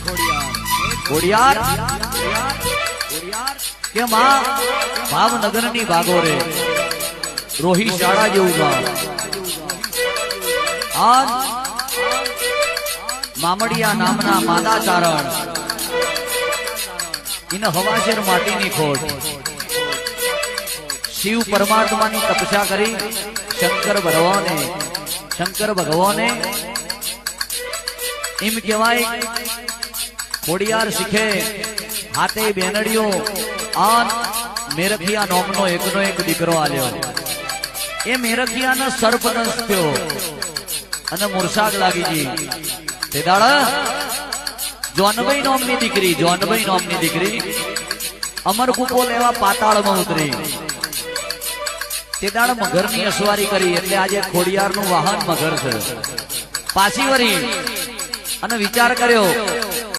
ખોડિયાર કે માં ભાવનગરની ભાગોરે રોહી શાળા જેવું ગામ આજ મામડિયા નામના માદા ચારણ ઇન હવાશેર માટીની ખોટ શિવ પરમાત્માની તપસ્યા કરી શંકર ભગવાને એમ કહેવાય ખોડિયાર શીખે હાથે બેનડીઓ આન મેરખિયા નોમનો એકનો એક દીકરો આલ્યો એ મેરખિયાનો સરપંચ થયો અને મુરસાદ લાગી ગઈ તે દાડા જોનભાઈ નોમની દીકરી અમરકૂપો લેવા પાતાળમાં ઉતરી તે દાડા મગરની અસવારી કરી એટલે આજે ખોડિયારનું વાહન મગર છે પાછી વળી અને વિચાર કર્યો